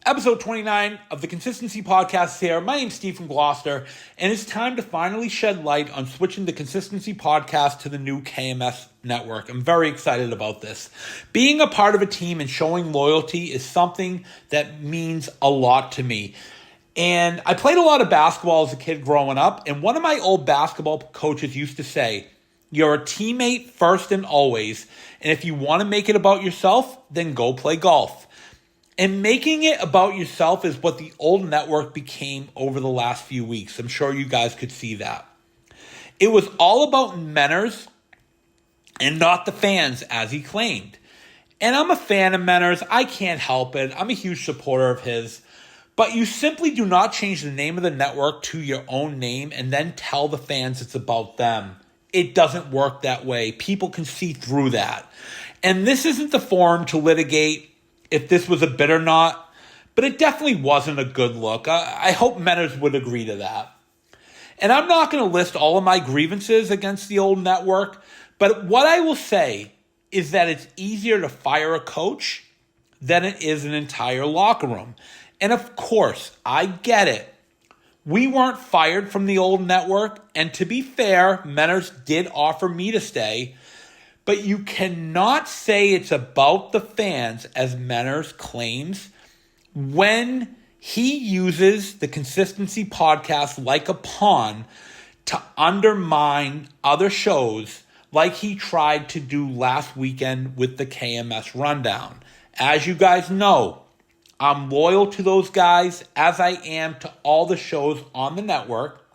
Episode 29 of the Consistency Podcast is here. My name's Steve from Gloucester, and it's time to finally shed light on switching the Consistency Podcast to the new KMS network. I'm very excited about this. Being a part of a team and showing loyalty is something that means a lot to me. And I played a lot of basketball as a kid growing up, and one of my old basketball coaches used to say, "You're a teammate first and always, and if you want to make it about yourself, then go play golf." And making it about yourself is what the old network became over the last few weeks. I'm sure you guys could see that. It was all about Menors and not the fans, as he claimed. And I'm a fan of Menors. I can't help it. I'm a huge supporter of his. But you simply do not change the name of the network to your own name and then tell the fans it's about them. It doesn't work that way. People can see through that. And this isn't the forum to litigate if this was a bit or not, but it definitely wasn't a good look. I hope Menors would agree to that. And I'm not going to list all of my grievances against the old network, but what I will say is that it's easier to fire a coach than it is an entire locker room. And of course, I get it. We weren't fired from the old network, and to be fair, Menors did offer me to stay. But you cannot say it's about the fans, as Menors claims, when he uses the Consistency Podcast like a pawn to undermine other shows like he tried to do last weekend with the KMS Rundown. As you guys know, I'm loyal to those guys as I am to all the shows on the network.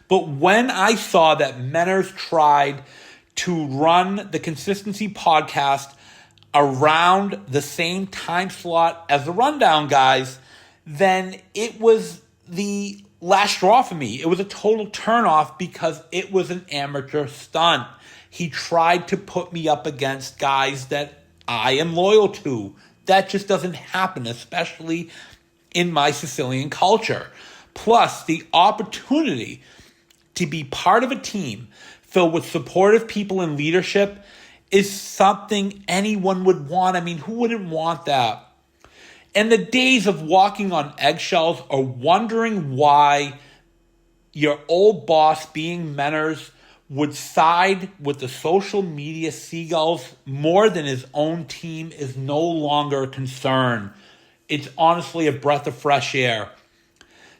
But when I saw that Menors tried to run the Consistency Podcast around the same time slot as the Rundown guys, then it was the last straw for me. It was a total turnoff because it was an amateur stunt. He tried to put me up against guys that I am loyal to. That just doesn't happen, especially in my Sicilian culture. Plus, the opportunity to be part of a team filled with supportive people in leadership is something anyone would want. I mean, who wouldn't want that? And the days of walking on eggshells or wondering why your old boss, being Menors, would side with the social media seagulls more than his own team is no longer a concern. It's honestly a breath of fresh air.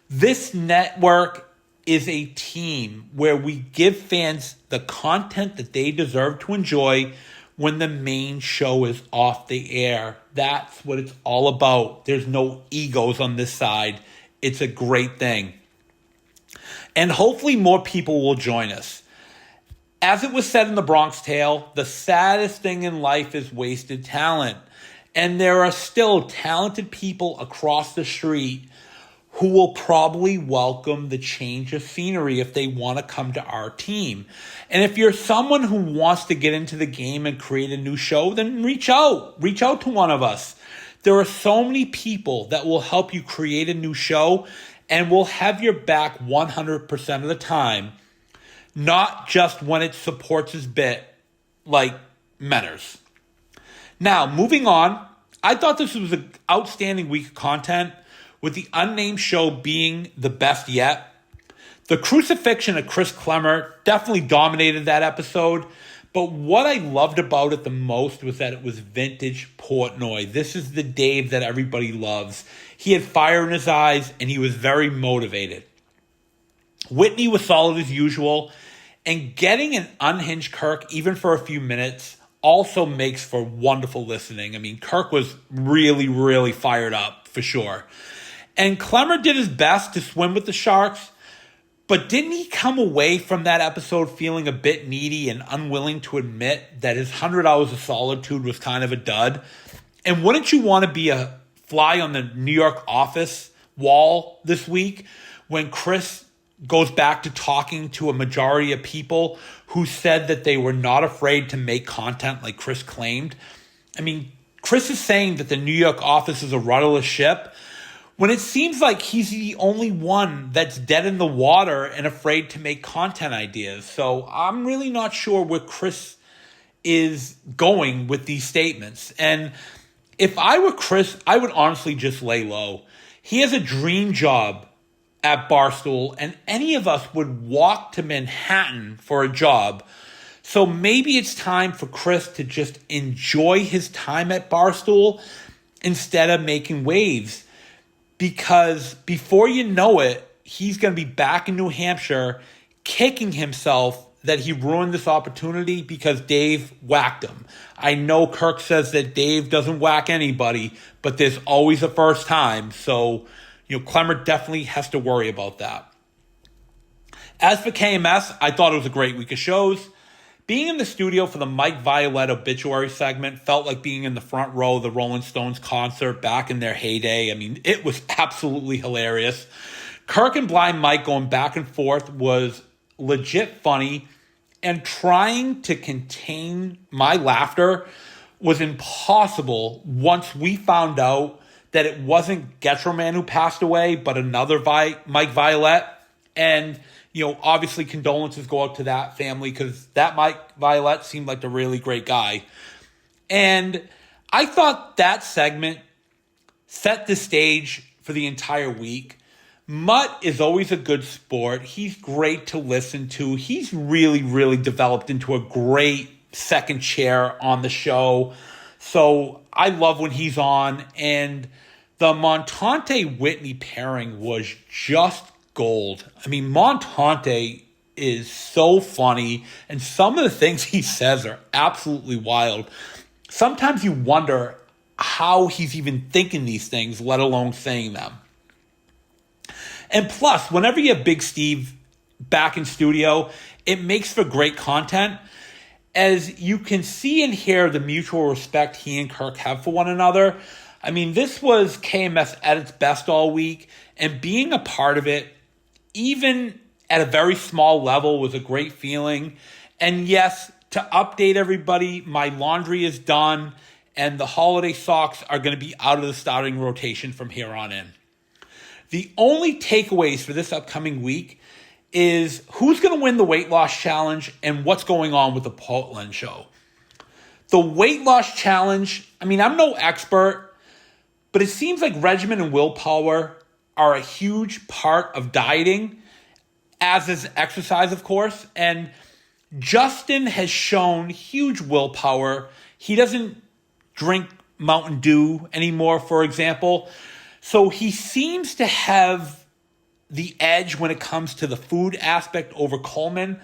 This network is a team where we give fans the content that they deserve to enjoy when the main show is off the air. That's what it's all about. There's no egos on this side. It's a great thing. And hopefully more people will join us. As it was said in the Bronx Tale, the saddest thing in life is wasted talent. And there are still talented people across the street who will probably welcome the change of scenery if they want to come to our team. And if you're someone who wants to get into the game and create a new show, then reach out. Reach out to one of us. There are so many people that will help you create a new show and will have your back 100% of the time, not just when it supports his bit like Menors. Now, moving on, I thought this was an outstanding week of content, with the Unnamed Show being the best yet. The crucifixion of Chris Klemmer definitely dominated that episode, but what I loved about it the most was that it was vintage Portnoy. This is the Dave that everybody loves. He had fire in his eyes, and he was very motivated. Whitney was solid as usual, and getting an unhinged Kirk, even for a few minutes, also makes for wonderful listening. I mean, Kirk was really, really fired up, for sure. And Klemmer did his best to swim with the Sharks, but didn't he come away from that episode feeling a bit needy and unwilling to admit that his 100 Hours of Solitude was kind of a dud? And wouldn't you want to be a fly on the New York office wall this week when Chris goes back to talking to a majority of people who said that they were not afraid to make content like Chris claimed? I mean, Chris is saying that the New York office is a rudderless ship, when it seems like he's the only one that's dead in the water and afraid to make content ideas. So I'm really not sure where Chris is going with these statements. And If I were Chris, I would honestly just lay low. He has a dream job at Barstool, and any of us would walk to Manhattan for a job. So maybe it's time for Chris to just enjoy his time at Barstool instead of making waves. Because before you know it, he's going to be back in New Hampshire kicking himself that he ruined this opportunity because Dave whacked him. I know Kirk says that Dave doesn't whack anybody, but there's always a first time. So, Clemmer definitely has to worry about that. As for KMS, I thought it was a great week of shows. Being in the studio for the Mike Violette obituary segment felt like being in the front row of the Rolling Stones concert back in their heyday. I mean, it was absolutely hilarious. Kirk and Blind Mike going back and forth was legit funny, and trying to contain my laughter was impossible once we found out that it wasn't Getroman who passed away, but another Mike Violette. And, obviously condolences go out to that family because that Mike Violette seemed like a really great guy. And I thought that segment set the stage for the entire week. Mutt is always a good sport. He's great to listen to. He's really, really developed into a great second chair on the show. So I love when he's on. And the Montante-Whitney pairing was just gold. I mean, Montante is so funny, and some of the things he says are absolutely wild. Sometimes you wonder how he's even thinking these things, let alone saying them. And plus, whenever you have Big Steve back in studio, it makes for great content. As you can see and hear the mutual respect he and Kirk have for one another. I mean, this was KMS at its best all week, and being a part of it, even at a very small level, was a great feeling. And yes, to update everybody, my laundry is done, and the holiday socks are going to be out of the starting rotation from here on in. The only takeaways for this upcoming week is who's going to win the weight loss challenge and what's going on with the Portland show. The weight loss challenge, I mean, I'm no expert, but it seems like regimen and willpower are a huge part of dieting, as is exercise, of course. And Justin has shown huge willpower. He doesn't drink Mountain Dew anymore, for example. So he seems to have the edge when it comes to the food aspect over Coleman,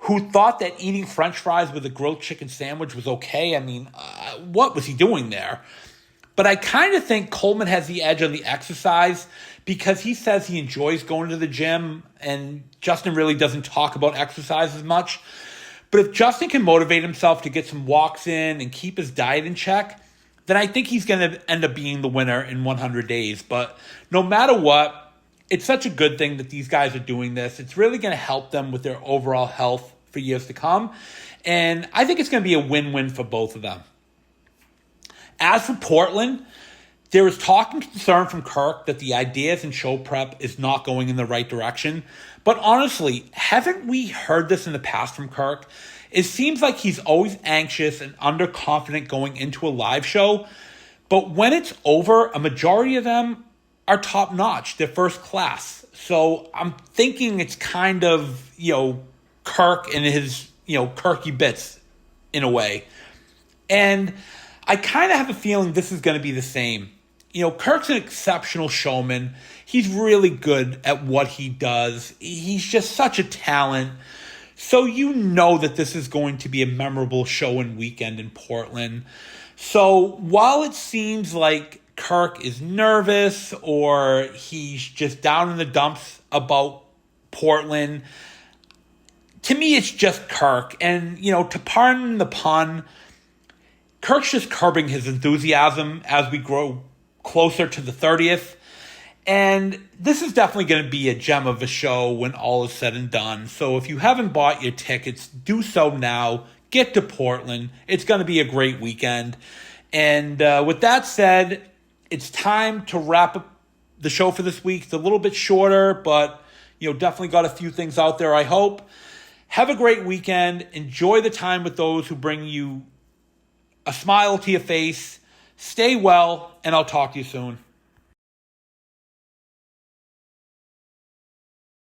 who thought that eating French fries with a grilled chicken sandwich was okay. I mean, what was he doing there? But I kind of think Coleman has the edge on the exercise because he says he enjoys going to the gym, and Justin really doesn't talk about exercise as much. But if Justin can motivate himself to get some walks in and keep his diet in check, then I think he's going to end up being the winner in 100 days. But no matter what, it's such a good thing that these guys are doing this. It's really going to help them with their overall health for years to come. And I think it's going to be a win-win for both of them. As for Portland, there is talk and concern from Kirk that the ideas in show prep is not going in the right direction. But honestly, haven't we heard this in the past from Kirk? It seems like he's always anxious and underconfident going into a live show. But when it's over, a majority of them are top-notch. They're first class. So I'm thinking it's kind of, Kirk and his, Kirky bits in a way. And I kind of have a feeling this is going to be the same. Kirk's an exceptional showman. He's really good at what he does. He's just such a talent. So that this is going to be a memorable show and weekend in Portland. So while it seems like Kirk is nervous or he's just down in the dumps about Portland, to me it's just Kirk. And, to pardon the pun, Kirk's just curbing his enthusiasm as we grow closer to the 30th. And this is definitely going to be a gem of a show when all is said and done. So if you haven't bought your tickets, do so now. Get to Portland. It's going to be a great weekend. And with that said, it's time to wrap up the show for this week. It's a little bit shorter, but definitely got a few things out there, I hope. Have a great weekend. Enjoy the time with those who bring you a smile to your face. Stay well, and I'll talk to you soon.